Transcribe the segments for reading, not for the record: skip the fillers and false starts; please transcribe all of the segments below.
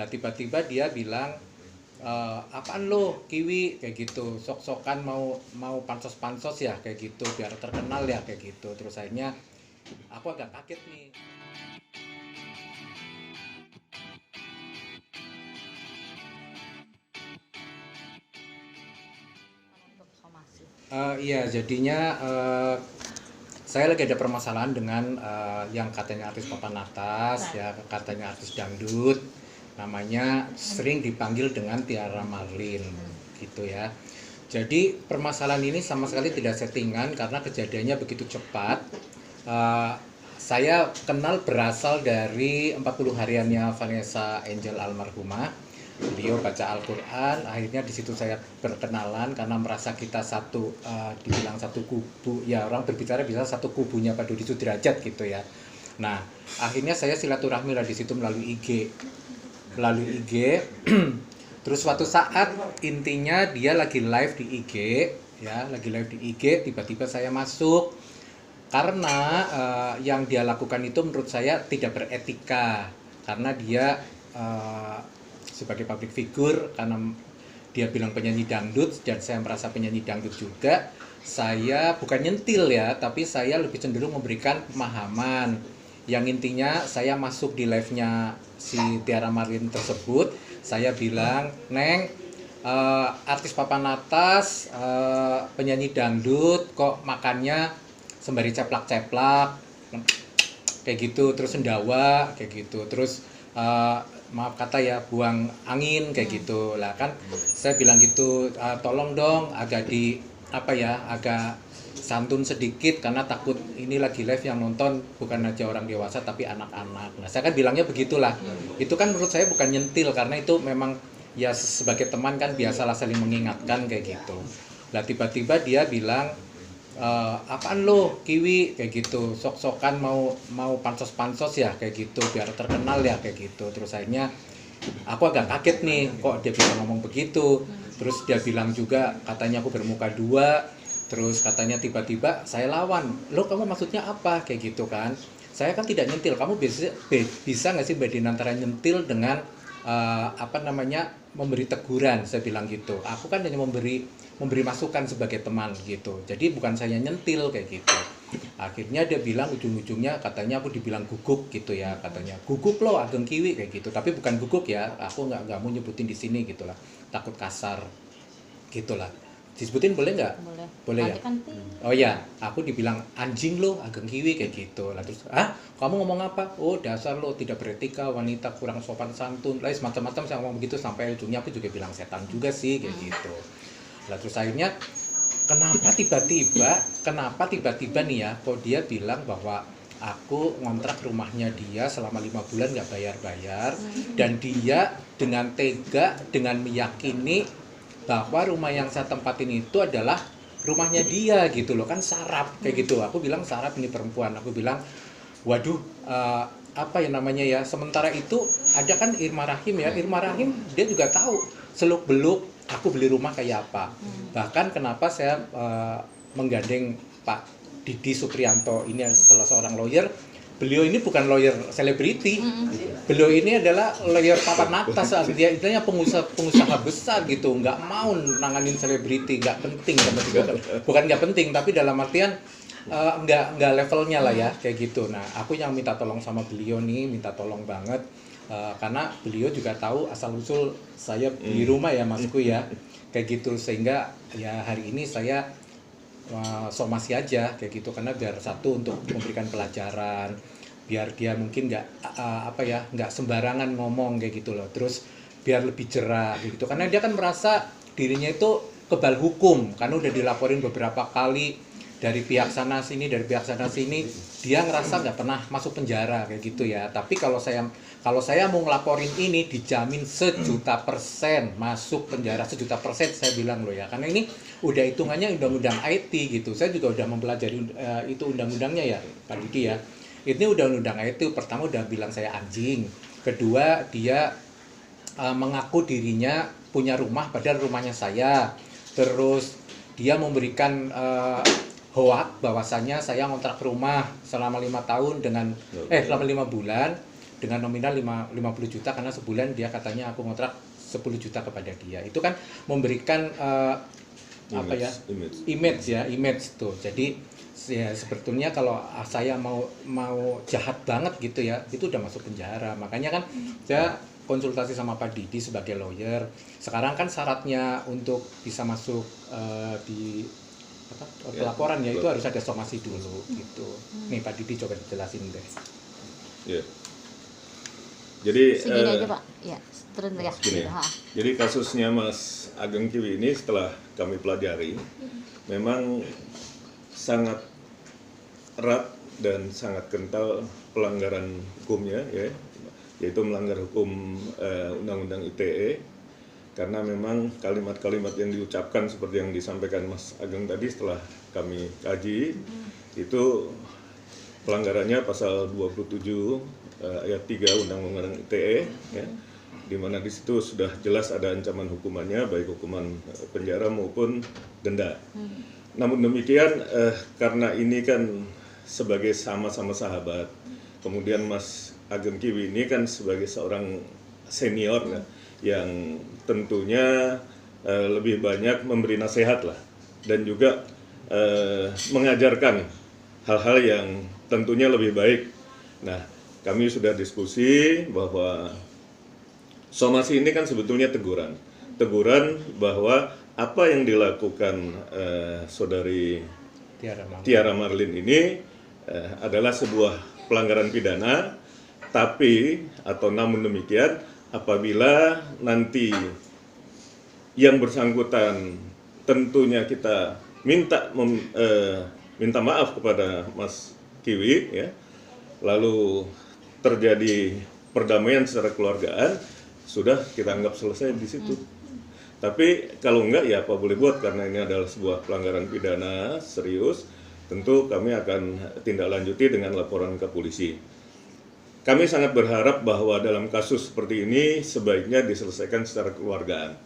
Lah tiba-tiba dia bilang, apaan lo Kiwi kayak gitu, sok-sokan mau pansos-pansos ya kayak gitu, biar terkenal ya kayak gitu. Terus akhirnya aku agak kaget nih. Untuk somasi. Iya, jadinya saya lagi ada permasalahan dengan yang katanya artis papan atas, ya katanya artis dangdut, namanya sering dipanggil dengan Tiara Marlin, gitu ya. Jadi permasalahan ini sama sekali tidak settingan karena kejadiannya begitu cepat. Eh, saya kenal berasal dari 40 hariannya Vanessa Angel almarhumah. Beliau baca Al-Quran, akhirnya di situ saya berkenalan karena merasa kita satu, dibilang satu kubu, ya orang berbicara bisa satu kubunya Pak Dodi Sudrajat gitu ya. Nah, akhirnya saya silaturahmi lah di situ melalui IG. Terus suatu saat intinya dia lagi live di IG, ya lagi live di IG, tiba-tiba saya masuk karena yang dia lakukan itu menurut saya tidak beretika karena dia sebagai public figure, karena dia bilang penyanyi dangdut dan saya merasa penyanyi dangdut juga. Saya bukan nyentil ya, tapi saya lebih cenderung memberikan pemahaman yang intinya saya masuk di live-nya si Tiara Marlin tersebut. Saya bilang, Neng, artis papan atas, penyanyi dangdut kok makannya sembari ceplak-ceplak kayak gitu, terus sendawa kayak gitu, terus maaf kata ya buang angin kayak gitu lah kan. Saya bilang gitu, tolong dong agak agak santun sedikit karena takut ini lagi live yang nonton bukan aja orang dewasa tapi anak-anak. Nah saya kan bilangnya begitulah. Itu kan menurut saya bukan nyentil karena itu memang ya sebagai teman kan biasalah saling mengingatkan kayak gitu. Lah tiba-tiba dia bilang, apaan lo Kiwi kayak gitu, sok-sokan mau pansos-pansos ya kayak gitu, biar terkenal ya kayak gitu. Terus akhirnya aku agak kaget nih, kok dia bisa ngomong begitu. Terus dia bilang juga katanya aku bermuka dua. Terus katanya tiba-tiba saya lawan, lo kamu maksudnya apa kayak gitu kan. Saya kan tidak nyentil, kamu bisa nggak sih bedain antara nyentil dengan memberi teguran. Saya bilang gitu, aku kan hanya memberi masukan sebagai teman gitu, jadi bukan saya nyentil kayak gitu. Akhirnya dia bilang ujung-ujungnya katanya aku dibilang guguk gitu ya, katanya guguk lo Ageng Kiwi kayak gitu, tapi bukan guguk ya, aku nggak mau nyebutin di sini gitulah, takut kasar gitulah. Disebutin boleh nggak? Boleh. Boleh ya? Nanti kan Oh ya, aku dibilang anjing lo Ageng Kiwi kayak gitu. Lah terus, kamu ngomong apa? Oh dasar lo tidak beretika, wanita kurang sopan santun. Lah semacam-macam saya ngomong begitu sampai ujungnya aku juga bilang setan juga sih kayak gitu. Lah terus akhirnya kenapa tiba-tiba nih ya, kok dia bilang bahwa aku ngontrak rumahnya dia selama 5 bulan nggak bayar-bayar, dan dia dengan tega, dengan meyakini bahwa rumah yang saya tempatin itu adalah rumahnya dia gitu loh, kan sarap kayak gitu. Aku bilang sarap ini perempuan, aku bilang waduh, apa ya namanya ya, sementara itu ada kan Irma Rahim ya, Irma Rahim dia juga tahu seluk beluk aku beli rumah kayak apa. Bahkan kenapa saya menggandeng Pak Didi Suprianto ini salah seorang lawyer. Beliau ini bukan lawyer selebriti, beliau ini adalah lawyer papan atas, dia istilahnya pengusaha besar gitu, nggak mau nanganin selebriti, nggak penting, bukan nggak penting, tapi dalam artian nggak levelnya lah ya kayak gitu. Nah aku yang minta tolong sama beliau nih, minta tolong banget, karena beliau juga tahu asal usul saya beli rumah ya Masku ya kayak gitu, sehingga ya hari ini saya somasi aja kayak gitu, karena biar satu untuk memberikan pelajaran, biar dia mungkin nggak sembarangan ngomong kayak gitu loh, terus biar lebih jerah gitu, karena dia kan merasa dirinya itu kebal hukum karena udah dilaporin beberapa kali dari pihak sana sini, dia ngerasa nggak pernah masuk penjara kayak gitu ya. Tapi kalau saya mau ngelaporin ini dijamin 1.000.000% masuk penjara, 1.000.000% saya bilang loh ya, karena ini udah hitungannya undang-undang IT gitu. Saya juga udah mempelajari itu undang-undangnya ya Pak Didi ya. Ini udah undang IT, pertama udah bilang saya anjing, kedua dia mengaku dirinya punya rumah padahal rumahnya saya, terus dia memberikan hoak bahwasanya saya ngontrak rumah selama 5 bulan dengan nominal 50 juta karena sebulan dia katanya aku ngontrak 10 juta kepada dia. Itu kan memberikan image tuh. Jadi ya sebetulnya kalau saya mau jahat banget gitu ya, itu udah masuk penjara. Makanya kan saya konsultasi sama Pak Didi sebagai lawyer. Sekarang kan syaratnya untuk bisa masuk di pelaporan ya itu harus ada somasi dulu gitu. Nih Pak Didi coba dijelasin deh. Ya. Jadi segini aja Pak, ya turun ya. Jadi kasusnya Mas Ageng Kiwi ini setelah kami pelajari, memang sangat erat dan sangat kental pelanggaran hukumnya, ya, yaitu melanggar hukum Undang-Undang ITE, karena memang kalimat-kalimat yang diucapkan seperti yang disampaikan Mas Ageng tadi setelah kami kaji, itu pelanggarannya pasal 27 ayat 3 Undang-Undang ITE, ya, di mana di situ sudah jelas ada ancaman hukumannya, baik hukuman penjara maupun denda. Namun demikian, karena ini kan sebagai sama-sama sahabat, kemudian Mas Ageng Kiwi ini kan sebagai seorang senior ya, yang tentunya lebih banyak memberi nasihat lah, dan juga mengajarkan hal-hal yang tentunya lebih baik. Nah, kami sudah diskusi bahwa somasi ini kan sebetulnya teguran bahwa apa yang dilakukan saudari Tiara Marlin ini adalah sebuah pelanggaran pidana, tapi atau namun demikian apabila nanti yang bersangkutan tentunya kita minta maaf kepada Mas Kiwi, ya, lalu terjadi perdamaian secara keluargaan, sudah kita anggap selesai di situ. Tapi kalau enggak ya apa boleh buat, karena ini adalah sebuah pelanggaran pidana serius, tentu kami akan tindak lanjuti dengan laporan ke polisi. Kami sangat berharap bahwa dalam kasus seperti ini sebaiknya diselesaikan secara keluargaan.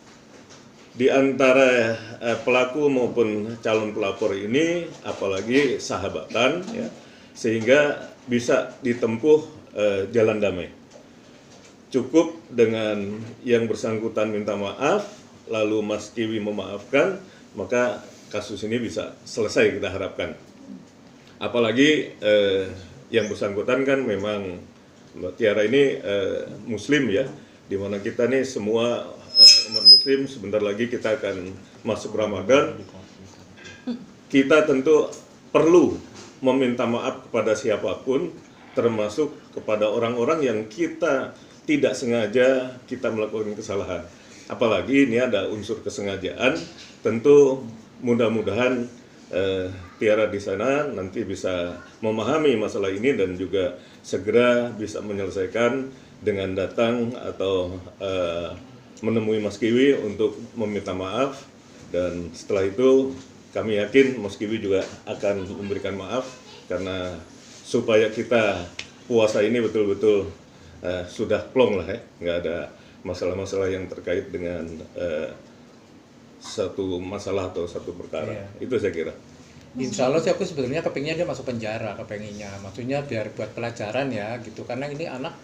Di antara pelaku maupun calon pelapor ini apalagi sahabatan, ya, sehingga bisa ditempuh jalan damai. Cukup dengan yang bersangkutan minta maaf, lalu Mas Kiwi memaafkan, maka kasus ini bisa selesai kita harapkan. Apalagi yang bersangkutan kan memang Mbak Tiara ini Muslim, ya, dimana kita nih semua umat Muslim, sebentar lagi kita akan masuk Ramadan. Kita tentu perlu meminta maaf kepada siapapun, termasuk kepada orang-orang yang kita tidak sengaja kita melakukan kesalahan. Apalagi ini ada unsur kesengajaan, tentu mudah-mudahan Tiara di sana nanti bisa memahami masalah ini dan juga segera bisa menyelesaikan dengan datang atau menemui Mas Kiwi untuk meminta maaf, dan setelah itu kami yakin Mas Kiwi juga akan memberikan maaf, karena supaya kita puasa ini betul-betul sudah plong lah, ya, nggak ada masalah-masalah yang terkait dengan satu masalah atau satu perkara. Iya. Itu saya kira. Insya Allah sih aku sebetulnya kepingnya dia masuk penjara, kepenginnya. Maksudnya biar buat pelajaran ya gitu, karena ini anak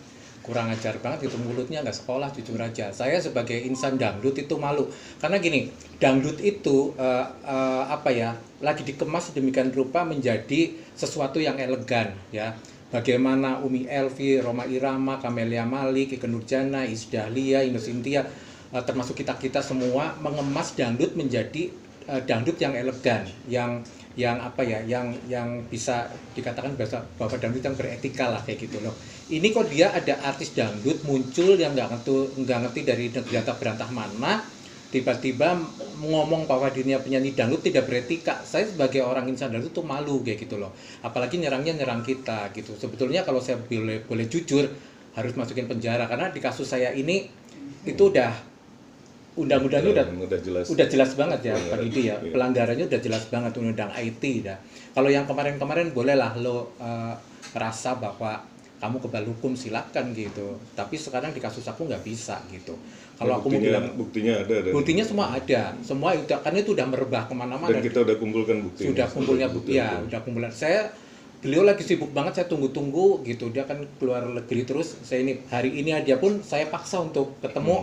kurang ajar banget gitu, mulutnya nggak sekolah, jujur aja. Saya sebagai insan dangdut itu malu, karena gini, dangdut itu lagi dikemas sedemikian rupa menjadi sesuatu yang elegan, ya. Bagaimana Umi Elvi, Rhoma Irama, Camelia Malik, Ikke Nurjana, Iis Dahlia, Ines Cynthia, termasuk kita semua mengemas dangdut menjadi dangdut yang elegan, yang bisa dikatakan bahwa dangdut yang beretika lah, kayak gitu loh. Ini kok dia ada artis dangdut muncul yang nggak ngerti dari negeri antah berantah mana, tiba-tiba ngomong bahwa dirinya penyanyi dangdut tidak beretika. Saya sebagai orang insan dangdut tuh malu kayak gitu loh. Apalagi nyerang kita gitu. Sebetulnya kalau saya boleh jujur harus masukin penjara, karena di kasus saya ini itu udah undang-undangnya udah jelas banget ya Pak Didi ya. Pelanggarannya udah jelas banget, undang IT dah. Kalau yang kemarin-kemarin bolehlah lo rasa bahwa kamu kebal hukum, silakan gitu. Tapi sekarang di kasus aku nggak bisa gitu. Kalau aku mau bilang buktinya ada. Buktinya semua ada, semua itu kan itu udah merebah kemana-mana. Dan kita udah kumpulkan bukti. Sudah kumpulnya bukti ya, udah kumpulan. Saya beliau lagi sibuk banget, saya tunggu-tunggu gitu, dia kan keluar negeri terus, saya ini hari ini aja pun saya paksa untuk ketemu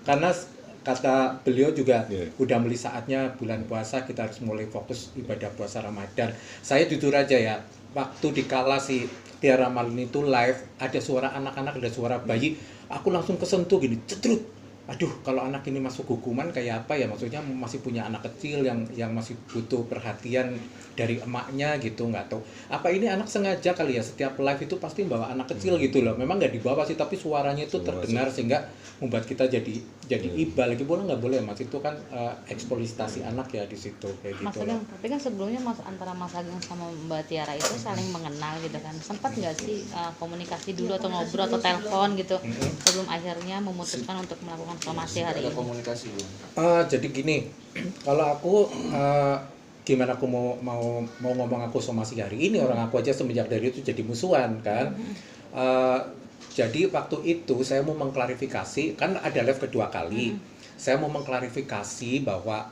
karena kata beliau juga udah mulai saatnya bulan puasa, kita harus mulai fokus ibadah puasa Ramadan. Saya jujur aja ya, waktu dikala si Tiara Malini itu live, ada suara anak-anak, ada suara bayi, aku langsung kesentuh gini, cedrut. Aduh, kalau anak ini masuk hukuman kayak apa ya, maksudnya masih punya anak kecil yang masih butuh perhatian dari emaknya gitu, nggak tahu apa ini anak sengaja kali ya, setiap live itu pasti bawa anak kecil gitu loh, memang nggak dibawa sih tapi suaranya itu terdengar sehingga membuat kita jadi iba. Lagi boleh nggak boleh Mas, itu kan eksploitasi anak ya di situ kayak Mas gitu Ageng, loh. tapi kan sebelumnya antara Mas Ageng sama Mbak Tiara itu saling mengenal gitu kan, sempat nggak sih komunikasi dulu atau ngobrol atau telepon gitu sebelum akhirnya memutuskan untuk melakukan somasi hari Ada ini? komunikasi belum? Jadi gini, kalau aku gimana aku mau ngomong aku somasi hari ini, orang aku aja semenjak dari itu jadi musuhan kan. Jadi waktu itu saya mau mengklarifikasi, kan ada live kedua kali. Saya mau mengklarifikasi bahwa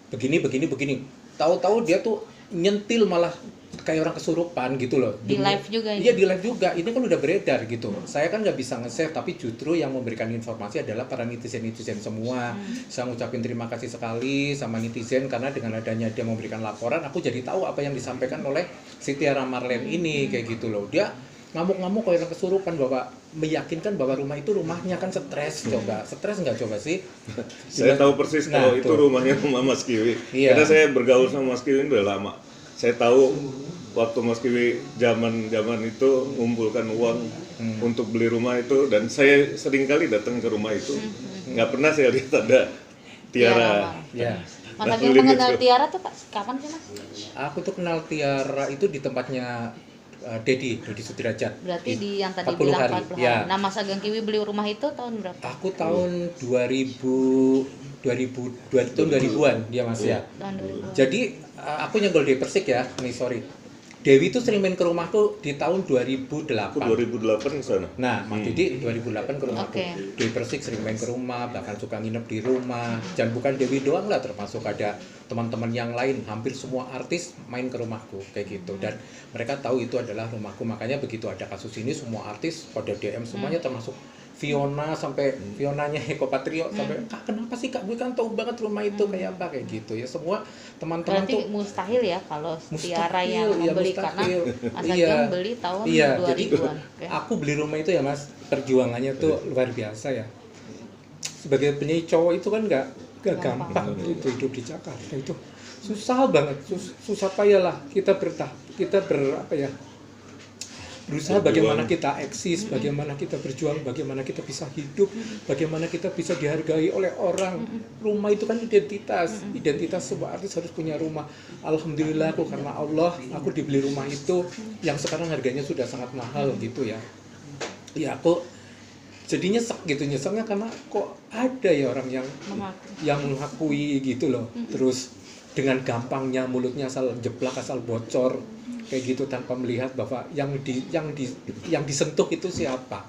begini. Tahu-tahu dia tuh nyentil malah kayak orang kesurupan gitu loh. Di live juga ini? Iya di live juga, ini kan udah beredar gitu. Saya kan nggak bisa nge-save, tapi justru yang memberikan informasi adalah para netizen semua. Saya ngucapin terima kasih sekali sama netizen, karena dengan adanya dia memberikan laporan, aku jadi tahu apa yang disampaikan oleh si Tiara Marlene ini, kayak gitu loh. Dia ngamuk-ngamuk kayak orang kesurupan, bahwa meyakinkan bahwa rumah itu rumahnya, kan stres. Coba stres nggak coba sih? Saya tahu persis kalau itu tuh. rumahnya rumah Mas Kiwi. Iya. Karena saya bergaul sama Mas Kiwi udah lama. Saya tahu waktu Mas Kiwi zaman itu ngumpulkan uang untuk beli rumah itu, dan saya sering kali datang ke rumah itu. Nggak pernah saya lihat ada Tiara. Ya. Mas Ageng mengenal Tiara tuh kapan sih Mas? Aku tuh kenal Tiara itu di tempatnya Dedi Sudrajat. Berarti di yang tadi 40 bilang hari. 40 hari. Ya. Nah Mas Ageng Kiwi beli rumah itu tahun berapa? Aku tahun 2000-an dia Mas ya. Tahun 2000. Jadi aku nyenggol Dewi Persik ya, nih sorry. Dewi itu sering main ke rumahku di tahun 2008. Aku 2008 ke sana. Nah, Mas Didi 2008 ke rumahku. Oke. Dewi Persik sering main ke rumah, bahkan suka nginep di rumah. Dan bukan Dewi doang lah, termasuk ada teman-teman yang lain. Hampir semua artis main ke rumahku kayak gitu. Dan mereka tahu itu adalah rumahku. Makanya begitu ada kasus ini, semua artis pada DM semuanya, termasuk Fiona, sampai Fionanya Eko Patrio sampai, Kak kenapa sih Kak, gue kan tahu banget rumah itu kayak apa, kayak gitu ya. Semua teman-teman Berarti tuh mustahil ya kalau Tiara mustahil, yang iya, membeli, mustahil. karena Mas Iya. Ageng beli tahun Iya, jadi 2000-an. Oke. aku beli rumah itu ya Mas, perjuangannya tuh luar biasa ya. Sebagai penyanyi cowok itu kan nggak gampang itu hidup di Jakarta, itu susah banget, susah payah lah. Kita berusaha bagaimana kita eksis, bagaimana kita berjuang, bagaimana kita bisa hidup, bagaimana kita bisa dihargai oleh orang. Rumah itu kan identitas sebuah artis harus punya rumah. Alhamdulillah aku, karena Allah, aku dibeli rumah itu yang sekarang harganya sudah sangat mahal gitu ya. Ya aku jadi nyeseknya karena kok ada ya orang yang mengakui gitu loh. Terus dengan gampangnya mulutnya asal jeplak, asal bocor kayak gitu, tanpa melihat bahwa yang disentuh itu siapa.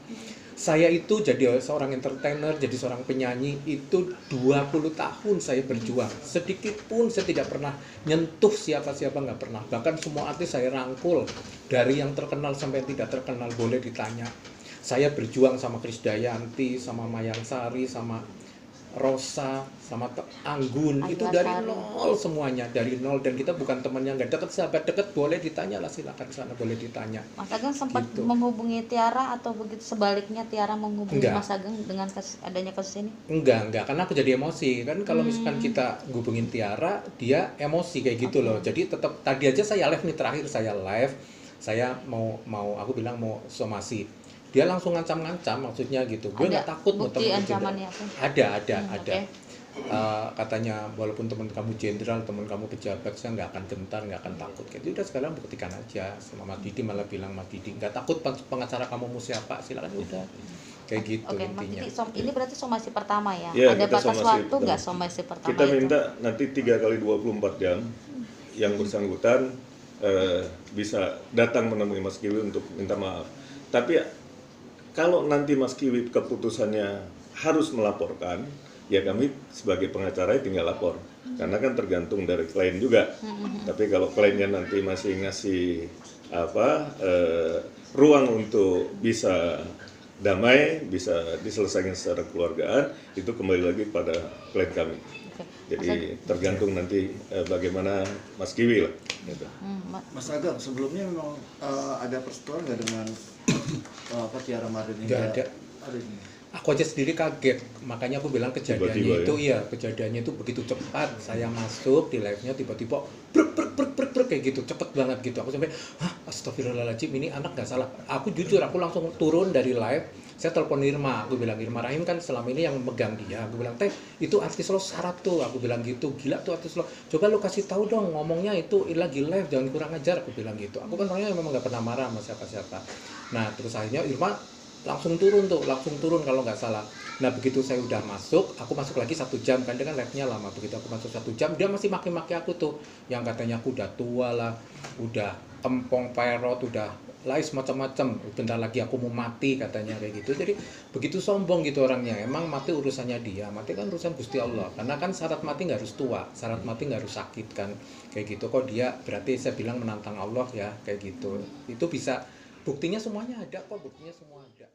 Saya itu jadi seorang entertainer, jadi seorang penyanyi itu 20 tahun saya berjuang. Sedikit pun saya tidak pernah nyentuh siapa-siapa, nggak pernah. Bahkan semua artis saya rangkul, dari yang terkenal sampai yang tidak terkenal, boleh ditanya. Saya berjuang sama Krisdayanti, sama Mayang Sari, sama Rosa, sama Anggun, itu dari nol semuanya, dari nol. Dan kita bukan teman yang nggak deket, sahabat deket, boleh ditanya lah, silakan sana, boleh ditanya. Mas Ageng sempat Gitu. menghubungi Tiara atau begitu sebaliknya Tiara menghubungi Enggak. Mas Ageng dengan adanya kasus ini? Enggak, karena aku jadi emosi kan. Kalau misalkan kita hubungin Tiara, dia emosi kayak gitu loh. Jadi tetap, tadi aja saya live nih, terakhir saya live, saya mau aku bilang mau somasi, dia langsung ngancam-ngancam, maksudnya gitu. Gue nggak takut mau bukti temen ancamannya jenderal. apa? Ada. Oke. Katanya walaupun teman kamu jenderal, teman kamu pejabat, saya nggak akan gentar, nggak akan takut. Gitu udah, sekarang buktikan aja. Sama Mas Didi malah bilang, Mas Didi nggak takut pengacara kamu mau siapa, silakan udah. Kayak gitu Oke, Mas intinya. Didi, ini berarti somasi pertama ya? Ya, Ada kita batas somasi waktu pertama. nggak somasi pertama Kita itu? minta nanti 3 kali 24 jam yang bersangkutan bisa datang menemui Mas Kiwi untuk minta maaf. Tapi kalau nanti Mas Kiwi keputusannya harus melaporkan, ya kami sebagai pengacara tinggal lapor. Karena kan tergantung dari klien juga. Tapi kalau kliennya nanti masih ngasih ruang untuk bisa damai, bisa diselesaikan secara keluargaan, itu kembali lagi pada klien kami. Oke. Jadi tergantung nanti bagaimana Mas Kiwi lah. Gitu. Mas Agam, sebelumnya memang ada persetujuan nggak dengan Tiara Mardani? Nggak ada. Ada ini. Aku aja sendiri kaget, makanya aku bilang kejadiannya Tiba-tiba, itu iya, kejadiannya itu begitu cepat. Saya masuk di live-nya tiba-tiba brek kayak gitu, cepet banget gitu. Aku sampai, astagfirullahaladzim, ini anak nggak salah. Aku jujur, aku langsung turun dari live. Saya telepon Irma, aku bilang, Irma Rahim kan selama ini yang megang dia. Aku bilang, Teh, itu artis lo syarat tuh. Aku bilang gitu, gila tuh artis lo. Coba lo kasih tahu dong, ngomongnya itu lagi live, jangan kurang ajar. Aku bilang gitu. Aku kan orangnya memang nggak pernah marah sama siapa-siapa. Nah, terus akhirnya Irma langsung turun kalau nggak salah. Nah, begitu saya udah masuk, aku masuk lagi 1 jam, kan dia kan live-nya lama. Begitu aku masuk 1 jam, dia masih maki-maki aku tuh, yang katanya aku udah tua lah, udah kempong perot, udah lais macam-macam, bentar lagi aku mau mati katanya kayak gitu. Jadi begitu sombong gitu orangnya. Emang mati urusannya dia, mati kan urusan Gusti Allah. Karena kan syarat mati nggak harus tua, syarat mati nggak harus sakit kan, kayak gitu. Kok dia berarti saya bilang menantang Allah ya, kayak gitu. Itu bisa, buktinya semuanya ada kok, buktinya semua ada.